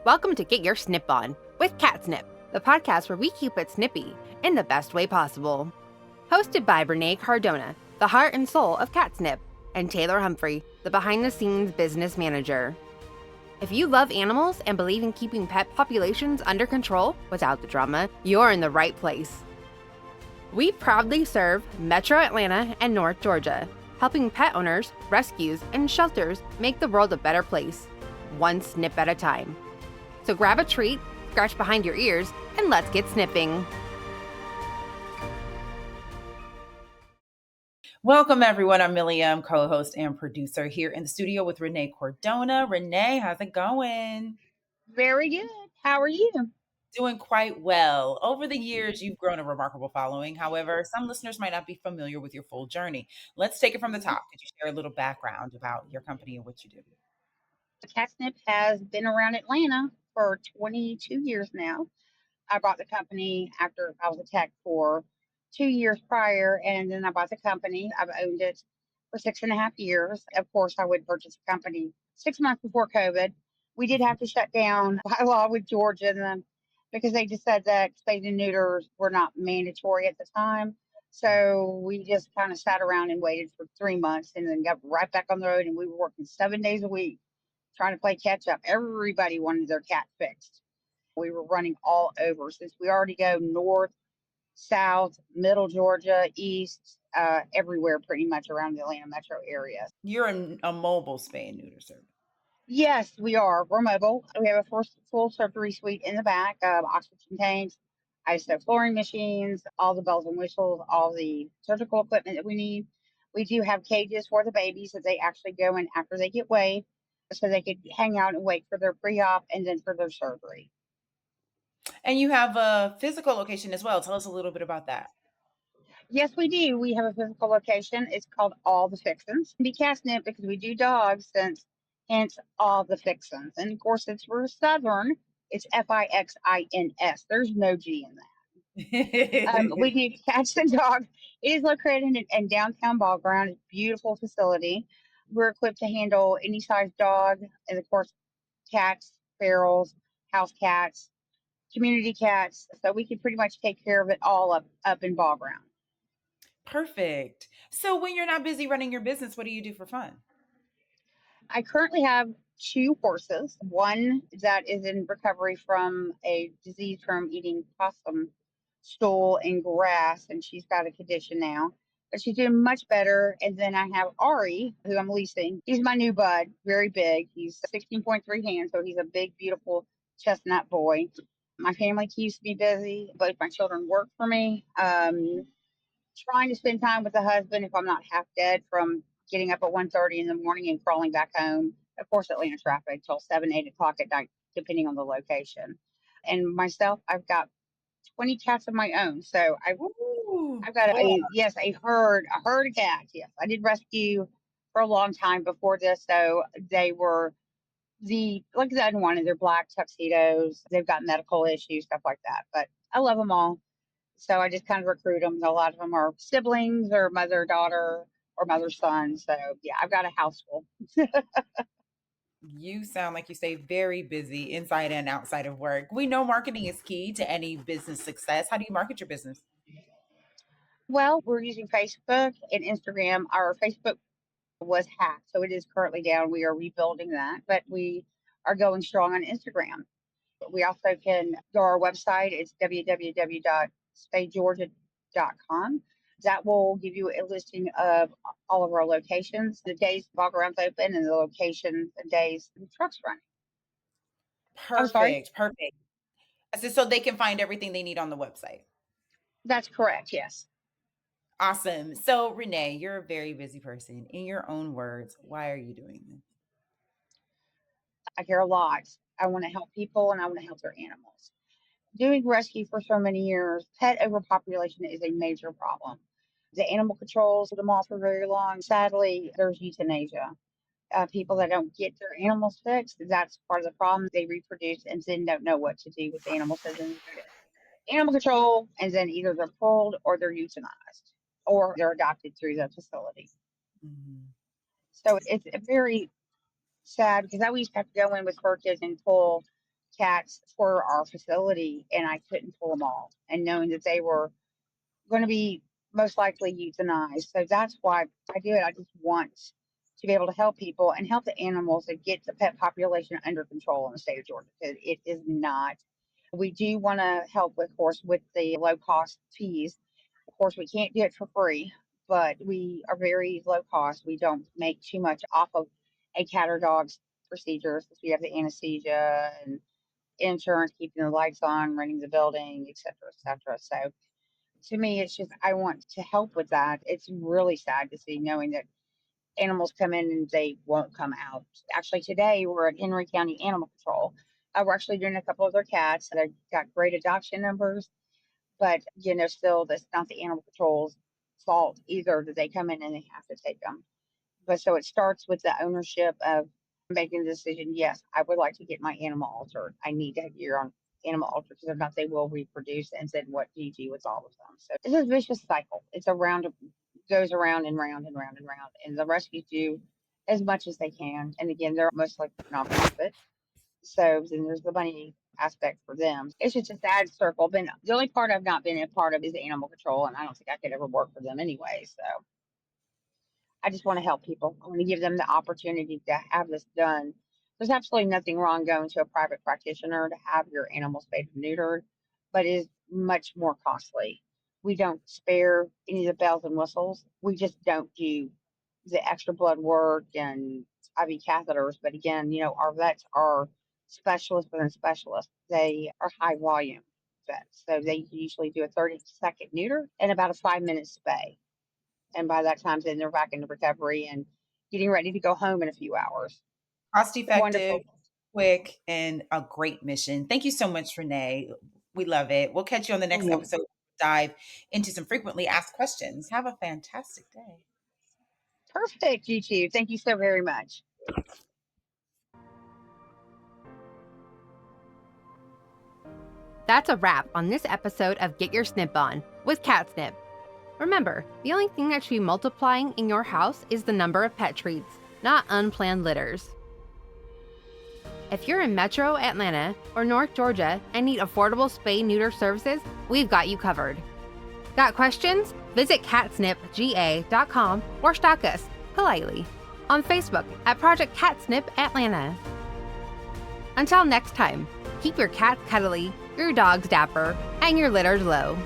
Welcome to Get Your Snip On with CatSnip, the podcast where we keep it snippy in the best way possible. Hosted by Renee Cardona, the heart and soul of CatSnip, and Taylor Humphrey, the behind-the-scenes business manager. If you love animals and believe in keeping pet populations under control without the drama, you're in the right place. We proudly serve Metro Atlanta and North Georgia, helping pet owners, rescues, and shelters make the world a better place, one snip at a time. So grab a treat, scratch behind your ears, and let's get snipping. Welcome, everyone. I'm Milliam, co-host and producer here in the studio with Renee Cardona. Renee, how's it going? Very good. How are you? Doing quite well. Over the years, you've grown a remarkable following. However, some listeners might not be familiar with your full journey. Let's take it from the top. Could you share a little background about your company and what you do? CatSnip has been around Atlanta for 22 years now. I bought the company after I was a tech for 2 years prior, and then I bought the company. I've owned it for 6.5 years. Of course, I would purchase the company 6 months before COVID. We did have to shut down by law with Georgia because they just said that spay and neuters were not mandatory at the time. So we just kind of sat around and waited for 3 months and then got right back on the road. And we were working 7 days a week trying to play catch up. Everybody wanted their cat fixed. We were running all over since we already go north, south, middle Georgia, east, everywhere pretty much around the Atlanta metro area. You're a mobile spay and neuter service. Yes, we are. We're mobile. We have a full surgery suite in the back, oxygen tanks, ISO flooring machines, all the bells and whistles, all the surgical equipment that we need. We do have cages for the babies that they actually go in after they get weighed so they could hang out and wait for their pre-op and then for their surgery. And you have a physical location as well. Tell us a little bit about that. Yes, we do. We have a physical location. It's called All the Fixins. Be CatSnip because we do dogs, since hence All the Fixins. And of course, since we're Southern, it's Fixins. There's no G in that. We do cats and dogs. It is located in downtown Ball Ground. It's a beautiful facility. We're equipped to handle any size dog, and of course, cats, ferals, house cats, community cats. So we can pretty much take care of it all up in Ball Ground. Perfect. So when you're not busy running your business, what do you do for fun? I currently have 2 horses. One that is in recovery from a disease from eating possum stool and grass, and she's got a condition now, but she's doing much better. And then I have Ari, who I'm leasing. He's my new bud, very big. He's 16.3 hands, so he's a big, beautiful chestnut boy. My family keeps me busy. Both my children work for me. Trying to spend time with the husband if I'm not half dead from getting up at 1:30 in the morning and crawling back home. Of course, Atlanta traffic till 7, 8 o'clock at night, depending on the location. And myself, I've got 20 cats of my own. So I've got a herd of cats. Yes, I did rescue for a long time before this. So they were like I said, one of their black tuxedos. They've got medical issues, stuff like that. But I love them all. So I just kind of recruit them. A lot of them are siblings or mother, daughter, or mother, son. So yeah, I've got a house full. You sound like you stay very busy inside and outside of work. We know marketing is key to any business success. How do you market your business? Well, we're using Facebook and Instagram. Our Facebook was hacked, so it is currently down. We are rebuilding that, but we are going strong on Instagram. We also can go to our website. It's www.spaygeorgia.com. That will give you a listing of all of our locations, the days the bog around's open, and the locations and days the truck's running. I'm sorry? Perfect. So they can find everything they need on the website. That's correct, yes. Awesome. So Renee, you're a very busy person. In your own words, why are you doing this? I care a lot. I want to help people and I want to help their animals. Doing rescue for so many years, pet overpopulation is a major problem. The animal controls them all for very long. Sadly, there's euthanasia. People that don't get their animals fixed, that's part of the problem. They reproduce and then don't know what to do with the animals. So then animal control, and then either they're pulled or they're euthanized or they're adopted through the facility. Mm-hmm. So it's very sad because I used to have to go in with purchase and pull cats for our facility, and I couldn't pull them all. And knowing that they were going to be most likely euthanized. So that's why I do it. I just want to be able to help people and help the animals and get the pet population under control in the state of Georgia, because it is not. We do want to help, with, of course, with the low cost fees. Of course, we can't do it for free, but we are very low cost. We don't make too much off of a cat or dog's procedures, because we have the anesthesia and insurance, keeping the lights on, running the building, et cetera, et cetera. So to me, it's just, I want to help with that. It's really sad to see, knowing that animals come in and they won't come out. Actually, today we're at Henry County Animal Control. We're actually doing a couple of their cats. They've got great adoption numbers, but still, that's not the animal control's fault either, that they come in and they have to take them. But so it starts with the ownership of making the decision. Yes, I would like to get my animal altered. I need to have your own animal altered, because if not, they will reproduce. And then what do you do with all of them? So it's a vicious cycle. It's a round of, goes around and round and round and round. And the rescues do as much as they can. And again, they're mostly nonprofit. So then there's the money aspect for them. It's just a sad circle. But the only part I've not been a part of is the animal control, and I don't think I could ever work for them anyway. So I just want to help people. I want to give them the opportunity to have this done. There's absolutely nothing wrong going to a private practitioner to have your animal spayed and neutered, but it is much more costly. We don't spare any of the bells and whistles. We just don't do the extra blood work and IV catheters. But again, our vets are specialists within specialists. They are high volume vets. So they usually do a 30-second neuter and about a 5-minute spay. And by that time, then they're back into recovery and getting ready to go home in a few hours. Cost effective, Wonderful. quick, and a great mission. Thank you so much, Renee. We love it. We'll catch you on the next Mhm. episode. Dive into some frequently asked questions. Have a fantastic day. Perfect, you two. Thank you so very much. That's a wrap on this episode of Get Your Snip On with CatSnip. Remember, the only thing that should be multiplying in your house is the number of pet treats, not unplanned litters. If you're in Metro Atlanta or North Georgia and need affordable spay-neuter services, we've got you covered. Got questions? Visit catsnipga.com or stalk us, politely, on Facebook at Project CatSnip Atlanta. Until next time, keep your cats cuddly, your dogs dapper, and your litters low.